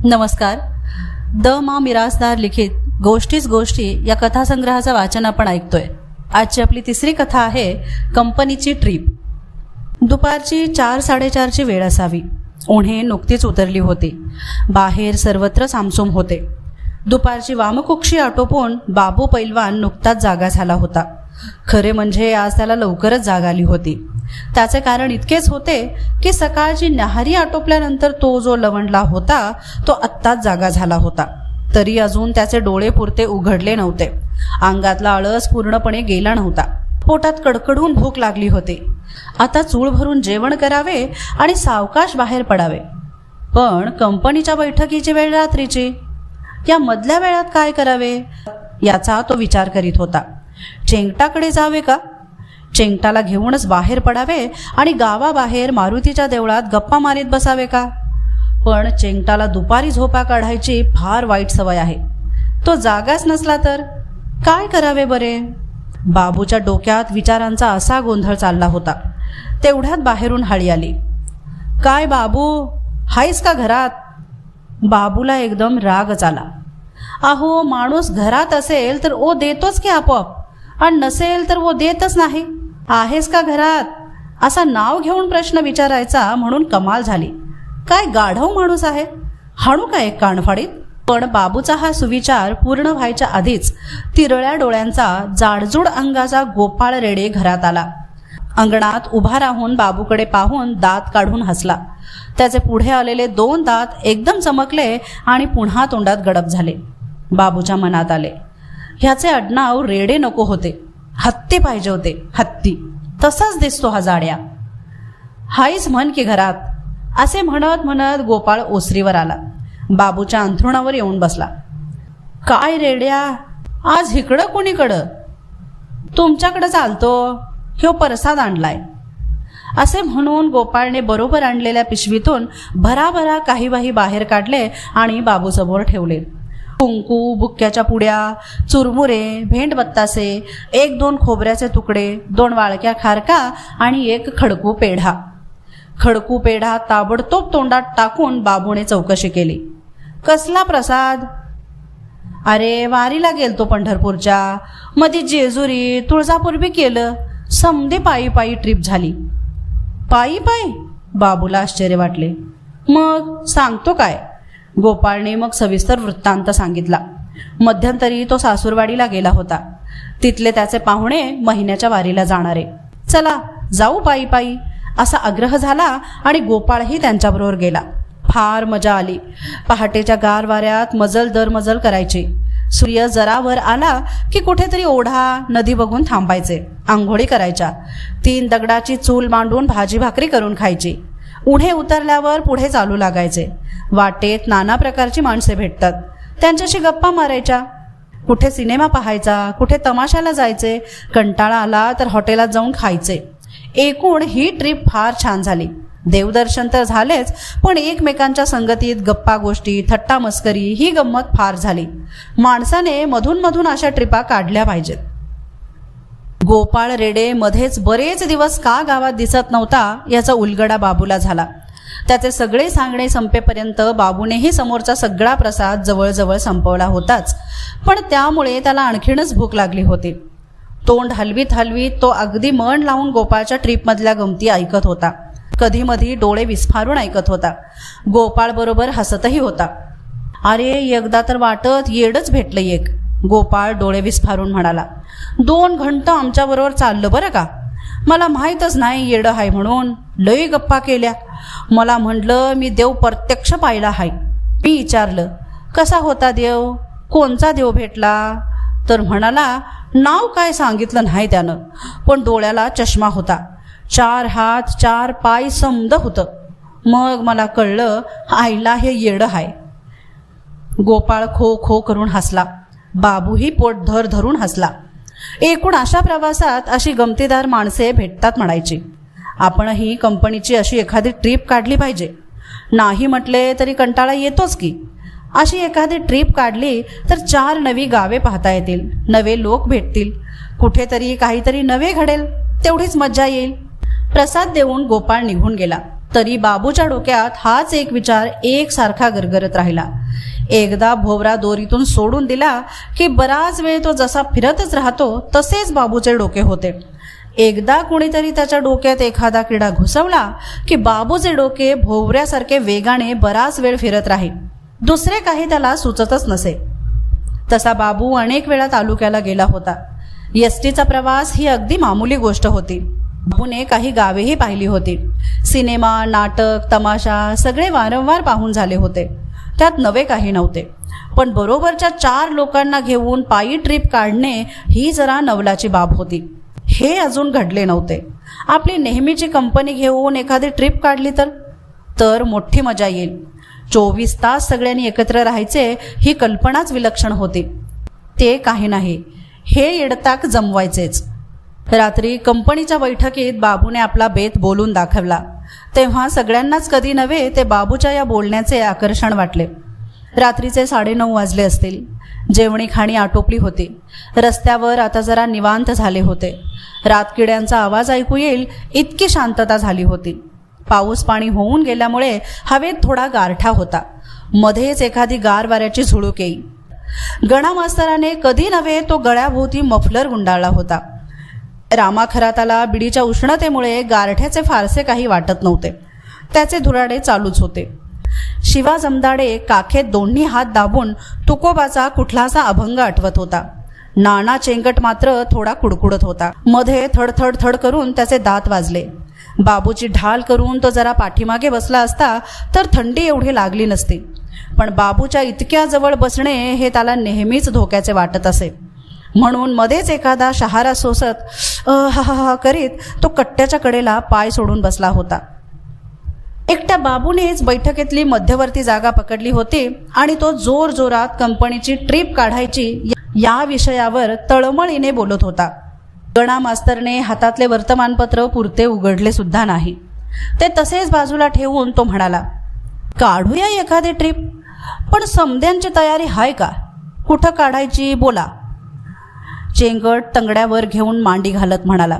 नमस्कार. द मा मिरासदार लिखित गोष्टीच गोष्टी या कथासंग्रहाचं वाचन आपण ऐकतोय. आजची आपली तिसरी कथा आहे कंपनीची ट्रीप. दुपारची 4-4:30ची वेळ असावी. उन्हे नुकतीच उतरली होती. बाहेर सर्वत्र सामसूम होते. दुपारची वामकुक्षी आटोपून बाबू पैलवान नुकताच जागा झाला होता. खरे म्हणजे आज त्याला लवकरच जाग आली होती. त्याचे कारण इतकेच होते की सकाळची न्याहारी आटोपल्यानंतर तो जो लवंडला होता तो आत्ताच जागा झाला होता. तरी अजून त्याचे डोळे पुरते उघडले नव्हते. अंगातला आळस पूर्णपणे गेला नव्हता. पोटात कडकडून भूक लागली होती. आता चूळ भरून जेवण करावे आणि सावकाश बाहेर पडावे. पण कंपनीच्या बैठकीची वेळ रात्रीची. या मधल्या वेळात काय करावे याचा तो विचार करीत होता. चेंगटाकडे जावे का? चेंगटाला घेऊनच बाहेर पडावे आणि गावाबाहेर मारुतीच्या देवळात गप्पा मारीत बसावे का? पण चेंगटाला दुपारी झोपा काढायची फार वाईट सवय आहे. तो जागाच नसला तर काय करावे बरे? बाबूच्या डोक्यात विचारांचा असा गोंधळ चालला होता. तेवढ्यात बाहेरून हळी आली. काय बाबू, हायस का घरात? बाबूला एकदम रागच आला. अहो, माणूस घरात असेल तर ओ देतोच की आपोआप, आणि नसेल तर वो देतच नाही. आहेस का घरात असा नाव घेऊन प्रश्न विचारायचा म्हणून कमाल झाली. काय गाढव माणूस आहे, हाणू का एक कानफाडीत? पण बाबूचा हा सुविचार पूर्ण व्हायच्या आधीच तिरळ्या डोळ्यांचा जाडजूड अंगाचा गोपाळ रेडे घरात आला. अंगणात उभा राहून बाबूकडे पाहून दात काढून हसला. त्याचे पुढे आलेले 2 दात एकदम चमकले आणि पुन्हा तोंडात गडप झाले. बाबूच्या मनात आले, ह्याचे आडनाव रेडे नको होते, हत्ती पाहिजे होते. हत्ती तसाच दिसतो हा जाड्या. हाईच म्हण की घरात, असे म्हणत म्हणत गोपाळ ओसरीवर आला. बाबूच्या अंथरुणावर येऊन बसला. काय रेड्या, आज इकडं कोणीकडं? तुमच्याकडं चालतो, ह्यो परसाद आणलाय. असे म्हणून गोपाळने बरोबर आणलेल्या पिशवीतून भराभरा काही बाहेर काढले आणि बाबूसमोर ठेवले. कुंकू, बुक्क्याच्या पुड्या, चुरमुरे, भेंड बत्तासे, 1-2 खोबऱ्याचे तुकडे, 2 वाळक्या खारका आणि 1 खडकू पेढा. खडकू पेढा ताबडतोब तोंडात टाकून बाबूने चौकशी केली. कसला प्रसाद? अरे, वारीला गेलतो पंढरपूरच्या, मध्ये जेजुरी, तुळजापूर बी केलं. समधी पायी ट्रीप झाली. पायी? बाबूला आश्चर्य वाटले. मग सांगतो काय? गोपाळने मग सविस्तर वृत्तांत सांगितला. मध्यंतरी तो सासूरवाडीला गेला होता. तिथले त्याचे पाहुणे महिन्याच्या वारीला जाणारे. चला जाऊ पायी असा आग्रह झाला आणि गोपाळही त्यांच्याबरोबर गेला. फार मजा आली. पहाटेच्या गार वाऱ्यात मजल दरमजल करायची. सूर्य जरावर आला की कुठेतरी ओढा, नदी बघून थांबायचे. आंघोळी करायच्या. 3 दगडाची चूल मांडून भाजी भाकरी करून खायची. उन्हे उतरल्यावर पुढे चालू लागायचे. वाटेत नाना प्रकारची माणसे भेटतात, त्यांच्याशी गप्पा मारायच्या. कुठे सिनेमा पाहायचा, कुठे तमाशाला जायचे. कंटाळा आला तर हॉटेलात जाऊन खायचे. एकूण ही ट्रीप फार छान झाली. देवदर्शन तर झालेच, पण एकमेकांच्या संगतीत गप्पा गोष्टी, थट्टा मस्करी ही गंमत फार झाली. माणसाने मधून अशा ट्रिपा काढल्या पाहिजेत. गोपाळ रेडे मध्येच बरेच दिवस का गावात दिसत नव्हता याचा उलगडा बाबूला झाला. त्याचे सगळे सांगणे संपेपर्यंत बाबूनेही समोरचा सगळा प्रसाद जवळजवळ संपवला होताच, पण त्यामुळे त्याला आणखीनच भूक लागली होती. तोंड हलवीत तो अगदी मन लावून गोपाळच्या ट्रीपमधल्या गमती ऐकत होता. कधी मधी डोळे विस्फारून ऐकत होता. गोपाळ बरोबर हसतही होता. अरे, एकदा तर वाटत येडच भेटलं एक. गोपाळ डोळे विस्फारून म्हणाला. 2 घंटा आमच्याबरोबर चाललं बरं का. मला माहीतच नाही येडं हाय म्हणून. लई गप्पा केल्या. मला म्हटलं मी देव प्रत्यक्ष पाहिला हाय. मी विचारलं, कसा होता देव, कोणचा देव भेटला? तर म्हणाला, नाव काय सांगितलं नाही त्यानं, पण डोळ्याला चष्मा होता. 4 हात 4 पाय समद होतं. मग मला कळलं आईला हे येडं हाय. गोपाळ खो करून हसला. बाबूही पोट धरून हसला. एकूण अशा प्रवासात अशी गमतीदार माणसे भेटतात म्हणायची. आपणही कंपनीची अशी एखादी ट्रीप काढली पाहिजे. नाही म्हटले तरी कंटाळा येतोच की. अशी एखादी ट्रीप काढली तर 4 नवी गावे पाहता येतील, नवे लोक भेटतील, कुठेतरी काहीतरी नवे घडेल. तेवढीच मज्जा येईल. प्रसाद देऊन गोपाळ निघून गेला. तरी बाबूच्या डोक्यात हाच एक विचार एकसारखा गरगरत राहिला. एकदा भोवरा दोरीतून सोडून दिला की बराच वेळ तो जसा फिरतच राहतो तसेच बाबूचे डोके होते. एकदा कुणीतरी त्याच्या डोक्यात एखादा किडा घुसवला की बाबूचे डोके भोवऱ्यासारखे वेगाने बराच वेळ फिरत राही. दुसरे काही त्याला सुचतच नसे. तसा बाबू अनेक वेळा तालुक्याला गेला होता. एसटीचा प्रवास ही अगदी मामूली गोष्ट होती. बाबूने काही गावेही पाहिली होती. सिनेमा, नाटक, तमाशा सगळे वारंवार पाहून झाले होते. त्यात नवे काही नव्हते. पण बरोबरच्या 4 लोकांना घेऊन पायी ट्रिप काढणे ही जरा नवलाची बाब होती. हे अजून घडले नव्हते. आपली नेहमीची कंपनी घेऊन एखादी ट्रिप काढली तर मोठी मजा येईल. 24 तास सगळ्यांनी एकत्र राहायचे ही कल्पनाच विलक्षण होती. ते काही नाही, हे येडताक जमवायचेच. रात्री कंपनीच्या बैठकीत बाबूने आपला बेत बोलून दाखवला. तेव्हा सगळ्यांनाच कधी नव्हे ते बाबूच्या या बोलण्याचे आकर्षण वाटले. रात्रीचे 9:30 वाजले असतील. जेवणी खाणी आटोपली होती. रस्त्यावर आता जरा निवांत झाले होते. रातकिड्यांचा आवाज ऐकू येईल इतकी शांतता झाली होती. पाऊस पाणी होऊन गेल्यामुळे हवेत थोडा गारठा होता. मध्येच एखादी गार वाऱ्याची झुळूक येई. गणा मास्तराने कधी नव्हे तो गळ्याभोवती मफलर गुंडाळला होता. रामा खराताला बिडीच्या उष्णतेमुळे गारठ्याचे फारसे काही वाटत नव्हते. त्याचे धुराडे चालूच होते. शिवा जमदाडे काखेत दोन्ही हात दाबून तुकोबाचा कुठलासा अभंग आठवत होता. नाना चेंगट मात्र थोडा कुडकुडत होता. मध्ये थडथड थड करून त्याचे दात वाजले. बाबूची ढाल करून तो जरा पाठीमागे बसला असता तर थंडी एवढी लागली नसती. पण बाबूच्या इतक्या जवळ बसणे हे त्याला नेहमीच धोक्याचे वाटत असे. म्हणून मध्येच एखादा शहारा सोसत हा करीत तो कट्ट्याच्या कडेला पाय सोडून बसला होता. एकट्या बाबूनेच बैठकीतली मध्यवर्ती जागा पकडली होती आणि तो जोर जोरात कंपनीची ट्रिप काढायची या विषयावर तळमळीने बोलत होता. गणा मास्तरने हातातले वर्तमानपत्र पुरते उघडले सुद्धा नाही. ते तसेच बाजूला ठेवून तो म्हणाला, काढूया एखादी ट्रिप, पण समद्यांची तयारी हाय का? कुठं काढायची बोला. चेंगट तंगड्यावर घेऊन मांडी घालत म्हणाला,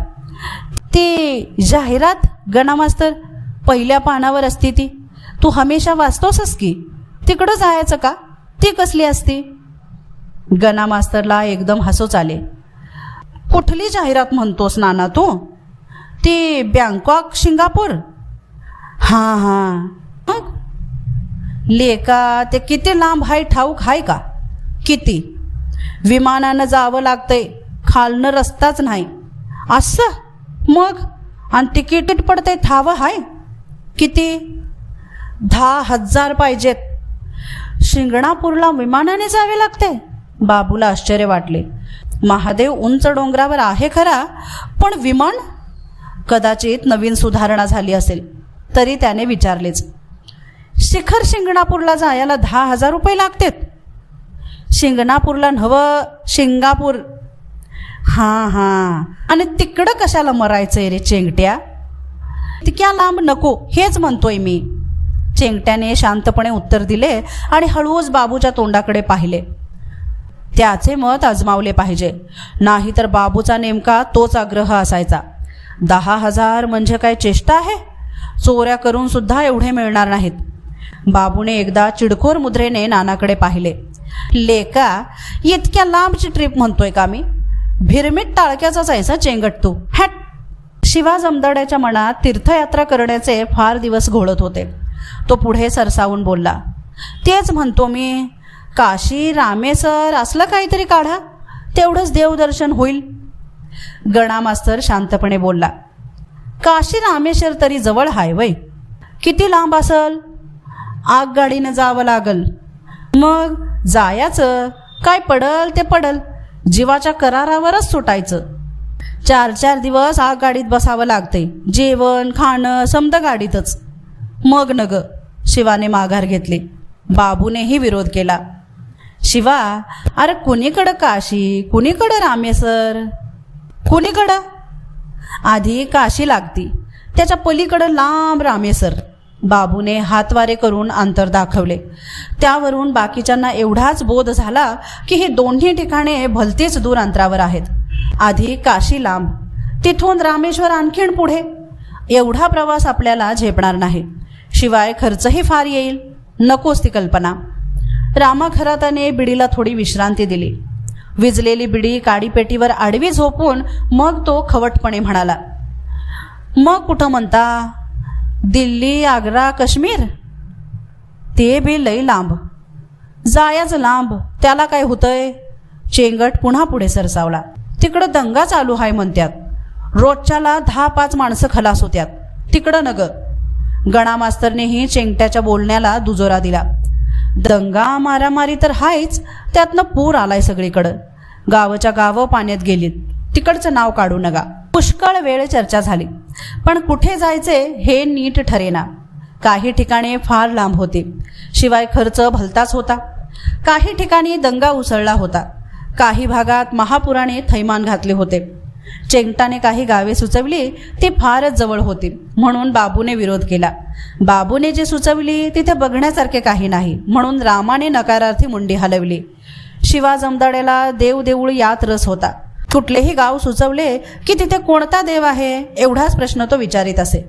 ती जाहिरात गणा मास्तर पहिल्या पानावर असती ती तू हमेशा वाचतोसच की, तिकडं जायचं का? ती कसली असती? गणा मास्तरला एकदम हसूच आले. कुठली जाहिरात म्हणतोस नाना तू? ती बँकॉक सिंगापूर? हां मग लेका ते किती लांब हाय ठाऊक हाय का? किती? विमानानं जावं लागतंय, खालनं रस्ताच नाही. असं मग? आणि तिकीट पडतंय ठावं हाय? किती? 10,000 पाहिजेत. शिंगणापूरला विमानाने जावे लागते? बाबूला आश्चर्य वाटले. महादेव उंच डोंगरावर आहे खरा, पण विमान? कदाचित नवीन सुधारणा झाली असेल. तरी त्याने विचारलेच, शिखर शिंगणापूरला जायला 10,000 रुपये लागतात? शिंगणापूरला नव्हं, सिंगापूर. हां आणि तिकडं कशाला मरायचंय रे चेंगट्या? तिक्या लांब नको हेच म्हणतोय मी. चेंगट्याने शांतपणे उत्तर दिले आणि हळूच बाबूच्या तोंडाकडे पाहिले. त्याचे मत आजमावले पाहिजे, नाहीतर बाबूचा नेमका तोच आग्रह असायचा. 10,000 म्हणजे काय चेष्टा आहे? चोऱ्या करून सुद्धा एवढे मिळणार नाहीत. बाबूने एकदा चिडखोर मुद्रेने नानाकडे पाहिले. लेका, इतक्या लांबची ट्रिप म्हणतोय का मी? भिरमीट टाळक्याचाच आहेसा चेंगट तू. हॅट. शिवा जमदाड्याच्या मनात तीर्थयात्रा करण्याचे फार दिवस घोळत होते. तो पुढे सरसावून बोलला, तेच म्हणतो मी. काशी, रामेश्वर असलं काहीतरी काढा, तेवढंच देवदर्शन होईल. गणा मास्तर शांतपणे बोलला, काशी रामेश्वर तरी जवळ हाय वय. किती लांब असल? आगगाडीनं जावं लागल. मग जायाचं, काय पडल ते पडल, जीवाच्या करारावरच सुटायचं. 4-4 दिवस आगगाडीत बसावं लागते. जेवण खाणं समद गाडीतच. मग नग. शिवाने माघार घेतली. बाबूनेही विरोध केला. शिवा, अरे कुणीकडं काशी, कुणीकडं रामेश्वर? कुणीकडं? आधी काशी लागती, त्याच्या पलीकडं लांब रामेश्वर. बाबूने हातवारे करून अंतर दाखवले. त्यावरून बाकीच्यांना एवढाच बोध झाला की ही दोन्ही ठिकाणे भलतीच दूर अंतरावर आहेत. आधी काशी लांब, तिथून रामेश्वर आणखीन पुढे, एवढा प्रवास आपल्याला झेपणार नाही, शिवाय खर्चही फार येईल. नकोच ती कल्पना. रामा खराताने बिडीला थोडी विश्रांती दिली. विजलेली बिडी काडीपेटीवर आडवी झोपून मग तो खवटपणे म्हणाला, मग कुठं म्हणता? दिल्ली, आग्रा, काश्मीर? ते बी लई लांब. जायाच लांब, त्याला काय होतंय? चेंगट पुन्हा पुढे सरसावला. तिकडं दंगा चालू हाय म्हणत्यात. रोजच्याला 10-5 माणसं खलास होत्यात. तिकडं नग. गणा मास्तरनेही चेंगट्याच्या बोलण्याला दुजोरा दिला. दंगा मारामारी तर हायच, त्यातनं पूर आलाय सगळीकडं. गावच्या गावं पाण्यात गेलीत. तिकडचं नाव काढू नका. पुष्कळ वेळ चर्चा झाली, पण कुठे जायचे हे नीट ठरेना. काही ठिकाणी फार लांब होते, शिवाय खर्च भलताच होता. काही ठिकाणी दंगा उसळला होता. काही भागात महापुराने थैमान घातले होते. चेंगटाने काही गावे सुचवली, ती फारच जवळ होती, म्हणून बाबूने विरोध केला. बाबूने जे सुचवली तिथे बघण्यासारखे काही नाही, म्हणून रामाने नकारार्थी मुंडी हलवली. शिवा जमदाड्याला देऊळ यात रस होता. कुठलेही गाव सुचवले की तिथे कोणता देव आहे एवढाच प्रश्न तो विचारित असे.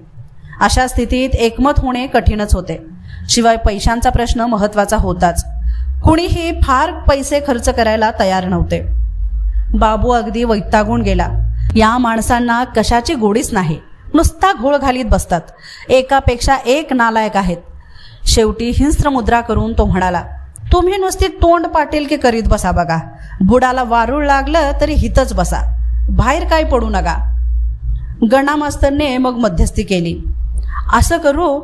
अशा स्थितीत एकमत होणे कठीणच होते. शिवाय पैशांचा प्रश्न महत्वाचा होताच. कुणीही फार पैसे खर्च करायला तयार नव्हते. बाबू अगदी वैतागून गेला. या माणसांना कशाची गोडीच नाही, नुसता घोळ घालीत बसतात. एकापेक्षा एक नालायक आहेत. शेवटी हिंस्त्र मुद्रा करून तो म्हणाला, तुम्ही नुसती तोंड पाटील की करीत बसा बघा. बुडाला वारूळ लागलं तरी हितच बसा, बाहेर काय पडू नका. गणा मास्तरने मग मध्यस्थी केली. असं करू,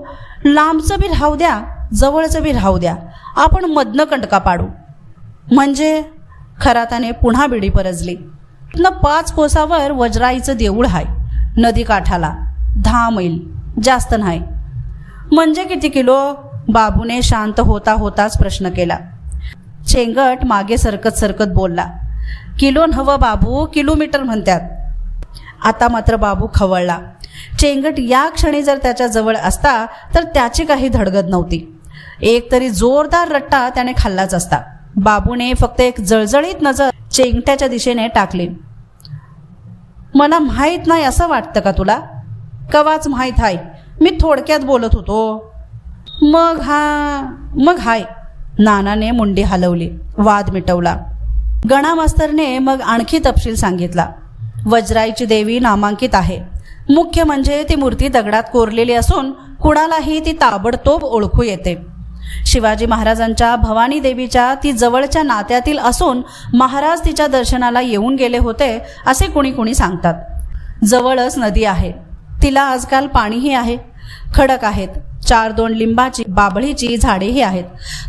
लांबचं बी राहू द्या, जवळचं बी राहू द्या, आपण मधनं कंटका पाडू. म्हणजे? खराताने पुन्हा बिडी परजली. 5 कोसावर वज्राईचं देऊळ हाय, नदी काठाला. 10 मैल, जास्त नाही. म्हणजे किती किलो? बाबूने शांत होता होताच प्रश्न केला. चेंगट मागे सरकत बोलला, किलो नव्हं बाबू, किलोमीटर म्हणतात. आता मात्र बाबू खवळला. चेंगट या क्षणी जर त्याच्या जवळ असता तर त्याची काही धडगत नव्हती. एक तरी जोरदार रट्टा त्याने खाल्लाच असता. बाबूने फक्त एक जळजळीत नजर चेंगट्याच्या दिशेने टाकली. मला माहीत नाही असं वाटतं का तुला? कवाच माहीत आहे, मी थोडक्यात बोलत होतो. मग हाय. नानाने मुंडी हलवली, वाद मिटवला. गणा मास्तरने मग आणखी तपशील सांगितला. वज्राईची देवी नामांकित आहे. मुख्य म्हणजे ती मूर्ती दगडात कोरलेली असून कुणालाही ती ताबडतोब ओळखू येते. शिवाजी महाराजांच्या भवानी देवीच्या ती जवळच्या नात्यातील असून महाराज तिच्या दर्शनाला येऊन गेले होते असे कुणी सांगतात. जवळच नदी आहे, तिला आजकाल पाणीही आहे. खडक आहेत, 4-2 लिंबाची बाबळीची झाडेही आहेत.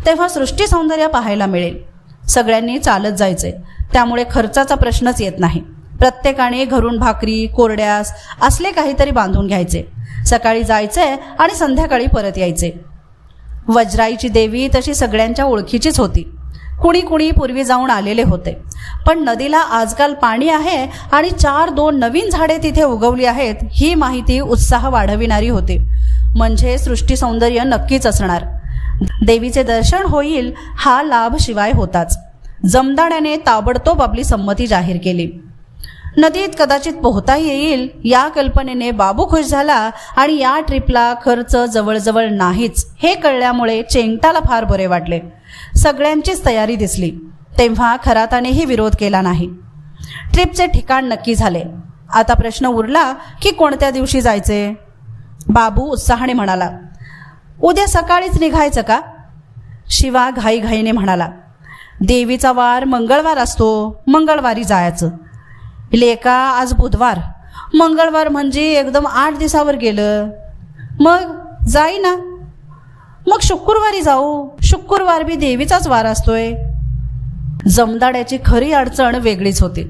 तेव्हा सृष्टी सौंदर्य पाहायला मिळेल. सगळ्यांनी चालत जायचे, त्यामुळे खर्चाचा प्रश्नच येत नाही. प्रत्येकाने घरून भाकरी, कोरड्यास असले काहीतरी बांधून घ्यायचे. सकाळी जायचे आणि संध्याकाळी परत यायचे. वज्राईची देवी तशी सगळ्यांच्या ओळखीचीच होती. कुणी पूर्वी जाऊन आलेले होते. पण नदीला आजकाल पाणी आहे आणि 4-2 नवीन झाडे तिथे उगवली आहेत ही माहिती उत्साह वाढविणारी होती. म्हणजे सृष्टी सौंदर्य नक्कीच असणार. देवीचे दर्शन होईल हा लाभ शिवाय होताच. जमदाड्याने ताबडतोब आपली संमती जाहीर केली. नदीत कदाचित पोहता येईल या कल्पनेने बाबू खुश झाला आणि या ट्रिपला खर्च जवळजवळ नाहीच हे कळल्यामुळे चेंगटाला फार बरे वाटले. सगळ्यांचीच तयारी दिसली, तेव्हा खरातानेही विरोध केला नाही. ट्रिपचे ठिकाण नक्की झाले. आता प्रश्न उरला की कोणत्या दिवशी जायचे. बाबू उत्साहाने म्हणाला, उद्या सकाळीच निघायचं का? शिवा घाईघाईने म्हणाला, देवीचा वार मंगळवार असतो, मंगळवारी जायचं. लेका आज बुधवार, मंगळवार म्हणजे एकदम 8 दिवसावर गेलं. मग जाई ना. मग शुक्रवारी जाऊ, शुक्रवार बी देवीचाच वार असतोय. जमदाड्याची खरी अडचण वेगळीच होती.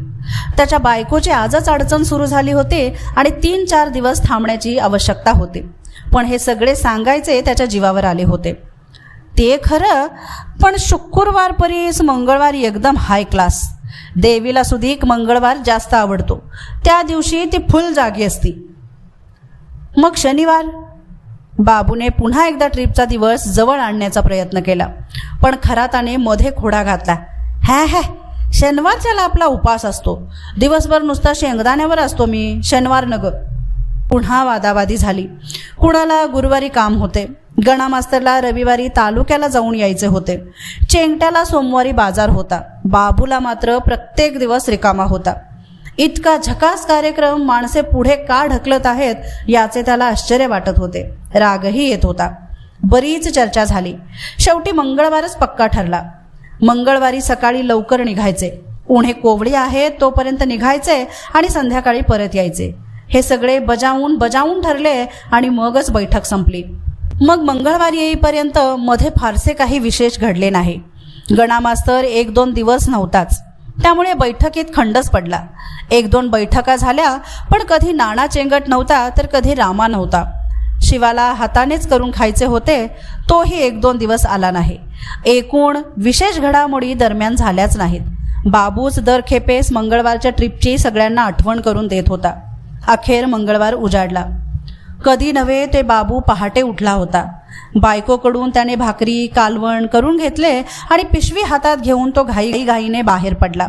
त्याच्या बायकोची आजच अडचण सुरू झाली होती आणि 3-4 दिवस थांबण्याची आवश्यकता होती. पण हे सगळे सांगायचे त्याच्या जीवावर आले होते. ते खरं, पण शुक्रवार परीस मंगळवारी एकदम हाय क्लास. देवीला सुधीक मंगळवार जास्त आवडतो. त्या दिवशी ती फुल जागी असती. मग शनिवार. बाबूने पुन्हा एकदा ट्रिपचा दिवस जवळ आणण्याचा प्रयत्न केला, पण खराताने मध्ये खोडा घातला. शनिवारच्याला आपला उपास असतो. दिवसभर नुसता शेंगदाण्यावर असतो मी. शनिवार नग. पुन्हा वादावादी झाली. कुणाला गुरुवारी काम होते, गणा मास्तरला रविवारी तालुक्याला जाऊन यायचे होते, चेंगट्याला सोमवारी बाजार होता, बाबूला मात्र प्रत्येक दिवस रिकामा होता. इतका झकास कार्यक्रम माणसे पुढे का ढकलत आहेत याचे त्याला आश्चर्य वाटत होते. रागही येत होता. बरीच चर्चा झाली. शेवटी मंगळवारच पक्का ठरला. मंगळवारी सकाळी लवकर निघायचे, उन्हे कोवळी आहे तोपर्यंत निघायचे आणि संध्याकाळी परत यायचे. हे सगळे बजावून ठरले आणि मगच बैठक संपली. मग मंगळवारी येईपर्यंत मध्ये फारसे काही विशेष घडले नाही. गणा मास्तर 1-2 दिवस नव्हताच, त्यामुळे बैठकीत खंडच पडला. 1-2 बैठका झाल्या, पण कधी नाना चेंगट नव्हता तर कधी रामा नव्हता. शिवाला हातानेच करून खायचे होते, तोही 1-2 दिवस आला नाही. एकूण विशेष घडामोडी दरम्यान झाल्याच नाहीत. बाबूच दर खेपेस मंगळवारच्या ट्रिपची सगळ्यांना आठवण करून देत होता. अखेर मंगळवार उजाडला. कधी नव्हे ते बाबू पहाटे उठला होता. बायकोकडून त्याने भाकरी कालवण करून घेतले आणि पिशवी हातात घेऊन तो घाईघाईने बाहेर पडला.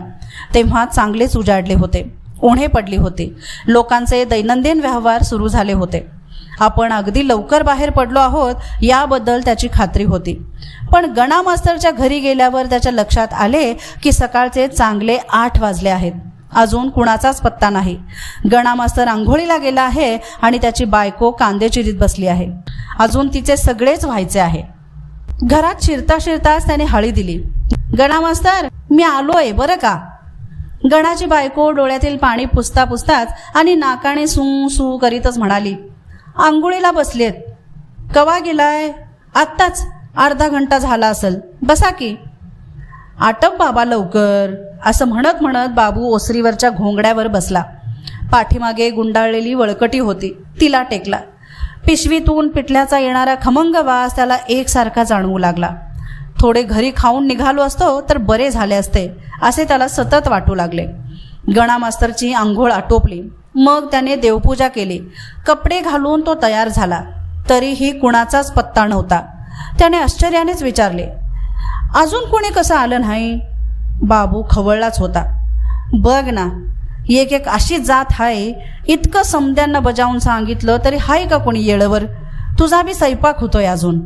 तेव्हा चांगलेच उजाडले होते. उन्हे पडली होती. लोकांचे दैनंदिन व्यवहार सुरू झाले होते. आपण अगदी लवकर बाहेर पडलो आहोत याबद्दल त्याची खात्री होती. पण गणा मास्तरच्या घरी गेल्यावर त्याच्या लक्षात आले की सकाळचे चांगले 8 वाजले आहेत. अजून कुणाचाच पत्ता नाही. गणा मास्तर आंघोळीला गेला आहे आणि त्याची बायको कांदे चिरीत बसली आहे. अजून तिचे सगळेच व्हायचे आहे. घरात शिरताच त्याने हळी दिली. गणा मास्तर, मी आलोय बरं का. गणाची बायको डोळ्यातील पाणी पुसताच आणि नाकाने सू सू करीतच म्हणाली, आंघोळीला बसलेत. कवा गेलाय? आत्ताच, अर्धा घंटा झाला असेल. बसा की. आटप बाबा लवकर, असं म्हणत बाबू ओसरीवरच्या घोंगड्यावर बसला. पाठीमागे गुंडाळलेली वळकटी होती, तिला टेकला. पिशवीतून पिठल्याचा येणारा खमंग वास त्याला एकसारखा जाणवू लागला. थोडे घरी खाऊन निघालो असतो तर बरे झाले असते असे त्याला सतत वाटू लागले. गणा मास्तरची आंघोळ आटोपली. मग त्याने देवपूजा केली. कपडे घालून तो तयार झाला. तरीही कुणाचाच पत्ता नव्हता. त्याने आश्चर्यानेच विचारले, अजून कोणी कसं आलं नाही? बाबू खवळलाच होता. बघ ना, एक अशी जात हाय, इतकं समद्यांना बजावून सांगितलं तरी हाय का कोणी येळवर? तुझा बी स्वयंपाक होतोय अजून.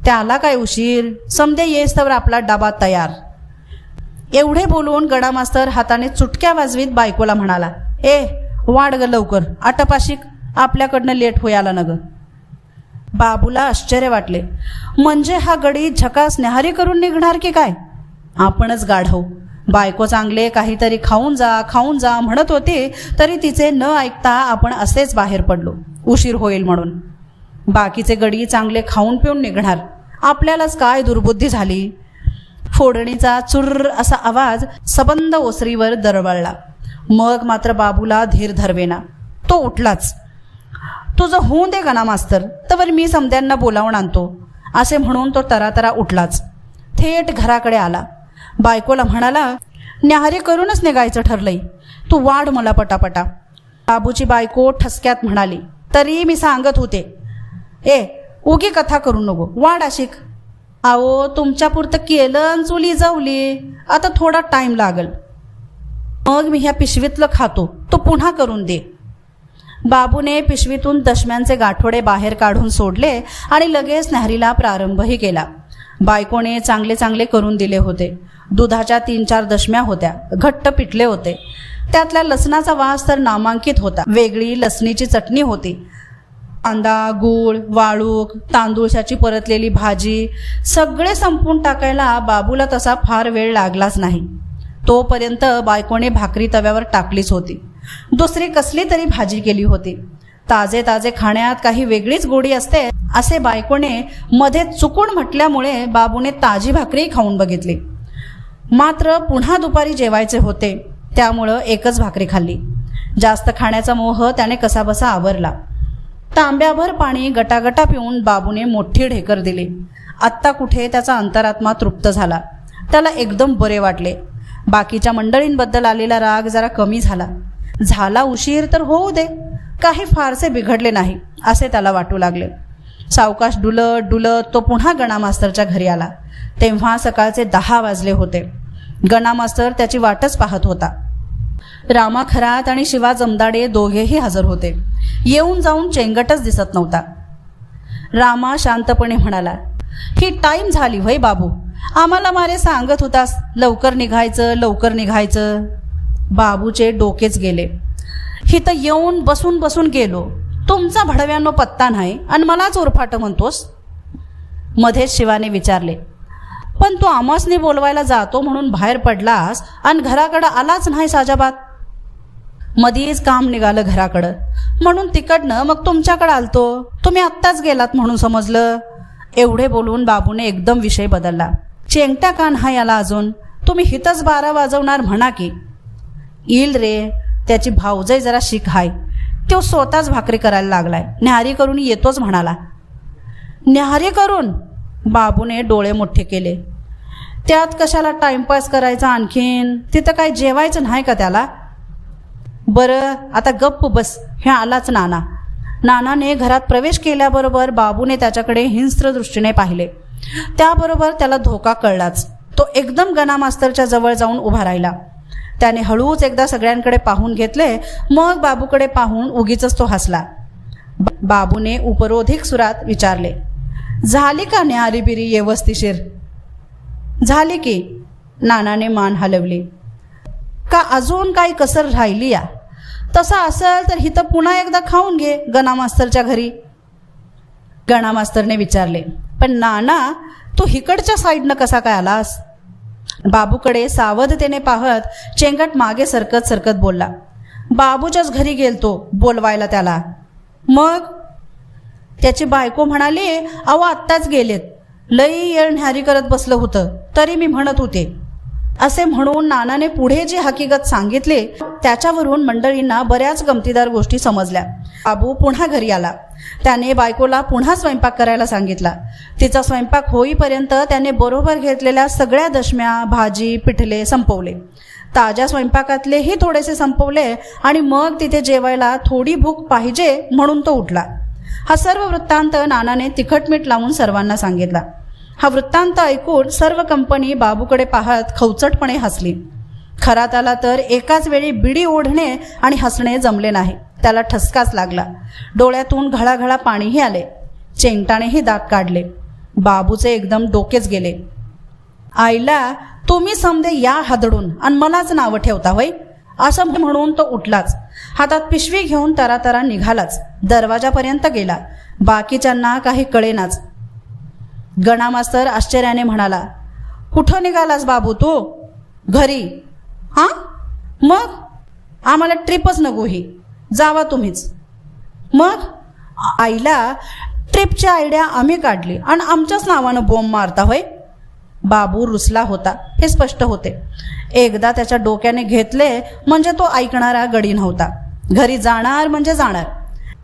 त्याला काय उशीर, समद्या येस्तवर आपला डबा तयार. एवढे बोलून गणा मास्तर हाताने चुटक्या वाजवीत बायकोला म्हणाला, ए वाढ ग लवकर, आटपाशिक, आपल्याकडनं लेट होयाला न ग. बाबूला आश्चर्य वाटले. म्हणजे हा गडी झकास न्याहारी करून निघणार की काय? आपणच गाढव. बायको चांगले काहीतरी खाऊन जा म्हणत होते, तरी तिचे न ऐकता आपण असेच बाहेर पडलो, उशीर होईल म्हणून. बाकीचे गडी चांगले खाऊन पिऊन निघणार, आपल्यालाच काय दुर्बुद्धी झाली. फोडणीचा चुर्र असा आवाज सबंद ओसरीवर दरवळला. मग मात्र बाबूला धीर धरवेना. तो उठलाच. तुझं होऊन दे गणा मास्तर, तर मी समद्यांना बोलावून आणतो, असे म्हणून तो तरातरा उठलाच. थेट घराकडे आला. बायकोला म्हणाला, न्याहारी करूनच निघायचं ठरलंय, तू वाढ मला पटापटा. बाबूची बायको ठसक्यात म्हणाली, तरी मी सांगत होते, ए उगी कथा करू नको, वाढ अशिक. आओ तुमच्यापुरतं केलं, चुली जावली, आता थोडा टाइम लागल. मग मी ह्या पिशवीतलं खातो, तो पुन्हा करून दे. बाबूने पिशवीतून दशम्यांचे गाठोडे बाहेर काढून सोडले आणि लगेच न्याहारीला प्रारंभही केला. बायकोने चांगले करून दिले होते. दुधाच्या 3-4 दशम्या होत्या. घट्ट पिठले होते. त्यातल्या लसणाचा वास तर नामांकित होता. वेगळी लसणीची चटणी होती. कांदा, गूळ, वाळूक, तांदूळशाची परतलेली भाजी सगळे संपून टाकायला बाबूला तसा फार वेळ लागलाच नाही. तोपर्यंत बायकोने भाकरी तव्यावर टाकलीच होती. दुसरी कसली तरी भाजी केली होती. ताजे खाण्यात काही वेगळीच गोडी असते असे बायकोने मध्ये चुकून म्हटल्यामुळे बाबूने ताजी भाकरी खाऊन बघितली. मात्र पुन्हा दुपारी जेवायचे होते, त्यामुळं एकच भाकरी खाल्ली. जास्त खाण्याचा मोह त्याने कसाबसा आवरला. तांब्याभर पाणी गटागटा पिऊन बाबूने मोठी ढेकर दिली. आत्ता कुठे त्याचा अंतरात्मा तृप्त झाला. त्याला एकदम बरे वाटले. बाकीच्या मंडळींबद्दल आलेला राग जरा कमी झाला उशीर तर होऊ दे, काही फारसे बिघडले नाही असे त्याला वाटू लागले. सावकाश डुलत तो पुन्हा गणा मास्तरच्या घरी आला. तेव्हा सकाळचे 10 वाजले होते. गणा मास्तर त्याची वाटच पाहत होता. रामा खरात आणि शिवा जमदाडे दोघेही हजर होते. येऊन जाऊन चेंगटच दिसत नव्हता. रामा शांतपणे म्हणाला, ही टाईम झाली व्हय बाबू, आम्हाला मारे सांगत होतास लवकर निघायचं लवकर निघायचं. बाबूचे डोकेच गेले. हिथं येऊन बसून बसून गेलो, तुमचा भडव्यानो पत्ता नाही आणि मलाच उरफाट म्हणतोस. मध्येच शिवाने विचारले, पण तू आमासने बोलवायला जातो म्हणून बाहेर पडलास आणि घराकडं आलाच नाही साजाबाद. मधीच काम निघालं घराकडं म्हणून तिकडनं मग तुमच्याकडं आलतो, तुम्ही आत्ताच गेलात म्हणून समजलं. एवढे बोलून बाबूने एकदम विषय बदलला. चेंगट्या का नाही आला अजून, तुम्ही हितच 12 वाजवणार म्हणा की. येईल रे, त्याची भाऊजय जरा शिक हाय, तो स्वतःच भाकरी करायला लागलाय, न्याहारी करून येतोच म्हणाला. न्याहारी करून? बाबूने डोळे मोठे केले. त्यात कशाला टाइमपास करायचा आणखीन, तिथं काय जेवायचं नाही का त्याला? बरं आता गप्प बस, हे आलाच नाना. नानाने घरात प्रवेश केल्याबरोबर बाबूने त्याच्याकडे हिंस्त्र दृष्टीने पाहिले. त्याबरोबर त्याला धोका कळलाच. तो एकदम गणा मास्तरच्या जवळ जाऊन उभा राहिला. त्याने हळूच एकदा सगळ्यांकडे पाहून घेतले, मग बाबूकडे पाहून उगीच तो हसला. बाबूने उपरोधिक सुरात विचारले, झाली का न्याहारी बिरी व्यवस्थिशीर? झाली की. नानाने मान हलवली. का अजून काही कसर राहिली या? तसं असेल तर हिथं पुन्हा एकदा खाऊन घे गणा मास्तरच्या घरी. गणा मास्तरने विचारले, पण नाना तू हिकडच्या साईडनं कसा काय आलास? बाबूकडे सावधतेने पाहत चेंगट मागे सरकत सरकत बोलला, बाबूच्याच घरी गेलतो बोलवायला त्याला. मग? त्याची बायको म्हणाली, अहो आत्ताच गेलेत, लई येळ न्याहारी करत बसलं होतं तरी मी म्हणत होते. असे म्हणून नानाने पुढे जी हकीकत सांगितली त्याच्यावरून मंडळींना बऱ्याच गमतीदार गोष्टी समजल्या. बाबू पुन्हा घरी आला. त्याने बायकोला पुन्हा स्वयंपाक करायला सांगितला. तिचा स्वयंपाक होईपर्यंत त्याने बरोबर घेतलेल्या सगळ्या दशम्या, भाजी, पिठले संपवले. ताज्या स्वयंपाकातलेही थोडेसे संपवले आणि मग तिथे जेवायला थोडी भूक पाहिजे म्हणून तो उठला. हा सर्व वृत्तांत नानाने तिखटमीठ लावून सर्वांना सांगितला. हा वृत्तांत ऐकून सर्व कंपनी बाबूकडे पाहत खवचटपणे हसली. खरात आला तर एकाच वेळी बिडी ओढणे आणि हसणे जमले नाही. त्याला ठसकाच लागला. डोळ्यातून घळाघळा पाणीही आले. चेंगटानेही दात काढले. बाबूचे एकदम डोकेच गेले. आईला तुम्ही समदे या हादडून आणि मलाच नावं ठेवता होय, असं म्हणून तो उठलाच. हातात पिशवी घेऊन तरातरा निघालाच. दरवाजापर्यंत गेला. बाकीच्यांना काही कळेनाच. गणा मास्तर आश्चर्याने म्हणाला, कुठं निघालास बाबू तू? घरी. हां मग? आम्हाला ट्रिपच नको ही, जावा तुम्हीच. मग? आईला ट्रिपची आयडिया आम्ही काढली आणि आमच्याच नावानं बॉम्ब मारता होय? बाबू रुसला होता हे स्पष्ट होते. एकदा त्याच्या डोक्याने घेतले म्हणजे तो ऐकणारा गडी नव्हता. घरी जाणार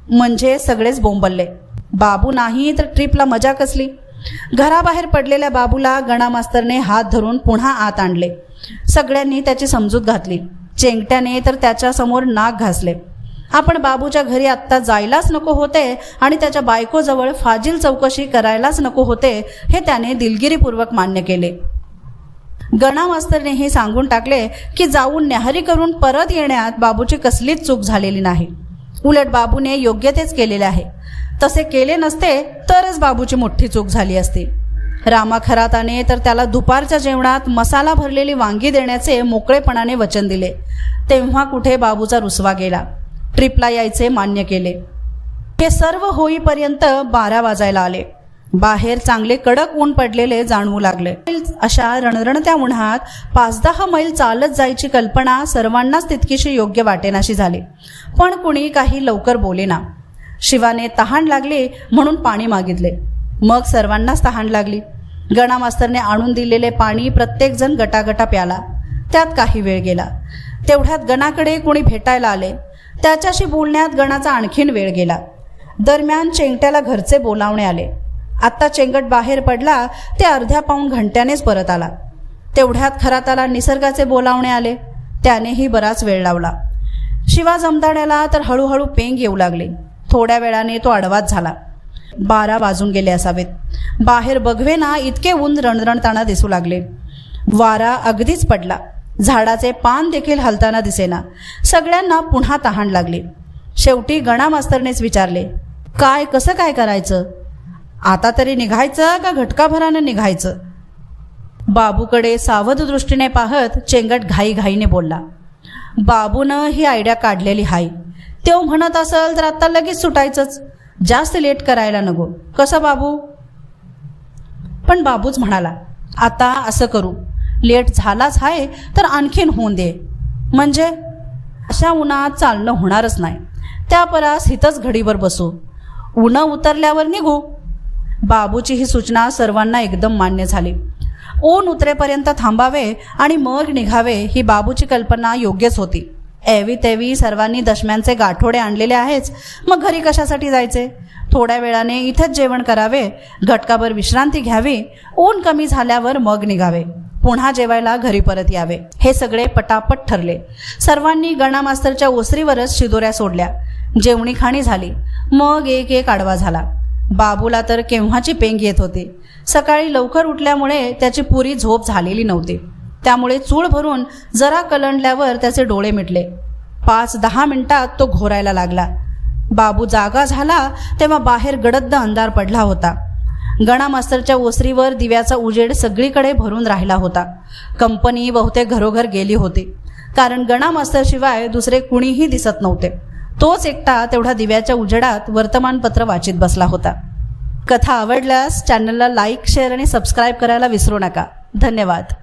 म्हणजे सगळेच बोंबलले. बाबू नाही तर ट्रिपला मजा कसली. घराबाहेर पडलेल्या बाबूला गणा मास्तरने हात धरून पुन्हा आत आणले. सगळ्यांनी त्याची समजूत घातली. चेंगट्याने तर त्याच्या समोर नाक घासले. आपण बाबूच्या घरी आत्ता जायलाच नको होते आणि त्याच्या बायकोजवळ फाजील चौकशी करायलाच नको होते हे त्याने दिलगिरीपूर्वक मान्य केले. गणा मास्तरने हे सांगून टाकले की जाऊन न्याहारी करून परत येण्यात बाबूची कसलीच चूक झालेली नाही. उलट बाबूने योग्य तेच केलेले आहे. तसे केले नसते तरच बाबूची मोठी चूक झाली असती. रामा खराताने तर त्याला दुपारच्या जेवणात मसाला भरलेली वांगी देण्याचे मोकळेपणाने वचन दिले. तेव्हा कुठे बाबूचा रुसवा गेला. ट्रिपला यायचे मान्य केले. हे सर्व होईपर्यंत 12 वाजायला आले. बाहेर चांगले कडक ऊन पडलेले जाणवू लागले. अशा रणरणत्या उन्हात 5-10 मैल चालत जायची कल्पना सर्वांनाच तितकीशी योग्य वाटेनाशी झाली. पण कुणी काही लवकर बोलेना. शिवाने तहान लागली म्हणून पाणी मागितले. मग सर्वांनाच तहान लागली. गणा मास्तरने आणून दिलेले पाणी प्रत्येकजण गटागटा प्याला. त्यात काही वेळ गेला. तेवढ्यात गणाकडे कोणी भेटायला आले. त्याच्याशी बोलण्यात गणाचा आणखीन वेळ गेला. दरम्यान चेंगट्याला घरचे बोलावणे आले. आत्ता चेंगट बाहेर पडला ते अर्ध्या पाऊण घंट्यानेच परत आला. तेवढ्यात खराताला निसर्गाचे बोलावणे आले. त्यानेही बराच वेळ लावला. शिवा जमदाड्याला तर हळूहळू पेंग येऊ लागली. थोड्या वेळाने तो आडवाच झाला. 12 वाजून गेले असावेत. बाहेर बघवेना इतके ऊन रणरणताना दिसू लागले. वारा अगदीच पडला. झाडाचे पान देखील हलताना दिसेना. सगळ्यांना पुन्हा तहान लागली. शेवटी गणा मास्तरनेच विचारले, काय कसं काय करायचं? आता तरी निघायचं का घटकाभरानं निघायचं? बाबूकडे सावध दृष्टीने पाहत चेंगट घाईघाईने बोलला, बाबूनं ही आयडिया काढलेली हाय. तो म्हणत असेल तर आता लगेच सुटायचंच, जास्त लेट करायला नको. कसं बाबू? पण बाबूच म्हणाला, आता असं करू, लेट झालाच आहे तर आणखीन होऊन दे, म्हणजे अशा उन्हात चालणं होणारच नाही. त्या परास हितच घडीवर बसू, उन्ह उतरल्यावर निघू. बाबूची ही सूचना सर्वांना एकदम मान्य झाली. ऊन उतरेपर्यंत थांबावे आणि मग निघावे ही बाबूची कल्पना योग्यच होती. एवी तेवी सर्वांनी दशम्यांचे गाठोडे आणलेले आहेच, मग घरी कशासाठी जायचे? थोड्या वेळाने इथेच जेवण करावे, घटकाभर विश्रांती घ्यावी, ऊन कमी झाल्यावर मग निघावे, पुन्हा जेवायला घरी परत यावे. हे सगळे पटापट ठरले. सर्वांनी गणा मास्तरच्या ओसरीवरच शिदोऱ्या सोडल्या. जेवणी खाणी झाली. मग एक एक आडवा झाला. बाबूला तर केव्हाची पेंग येत होती. सकाळी लवकर उठल्यामुळे त्याची पुरी झोप झालेली नव्हती. त्यामुळे चूळ भरून जरा कलंडल्यावर त्याचे डोळे मिटले. 5-10 मिनिटात तो घोरायला लागला. बाबू जागा झाला तेव्हा बाहेर गडद अंधार पडला होता. गणा मास्तरच्या ओसरीवर दिव्याचा उजेड सगळीकडे भरून राहिला होता. कंपनी बहुतेक घरोघर गेली होती, कारण गणा मास्तरशिवाय दुसरे कुणीही दिसत नव्हते. तोच एकटा तेवढा दिव्याच्या उजेडात वर्तमानपत्र वाचित बसला होता. कथा आवडल्यास चॅनलला लाईक, शेअर आणि सबस्क्राईब करायला विसरू नका. धन्यवाद.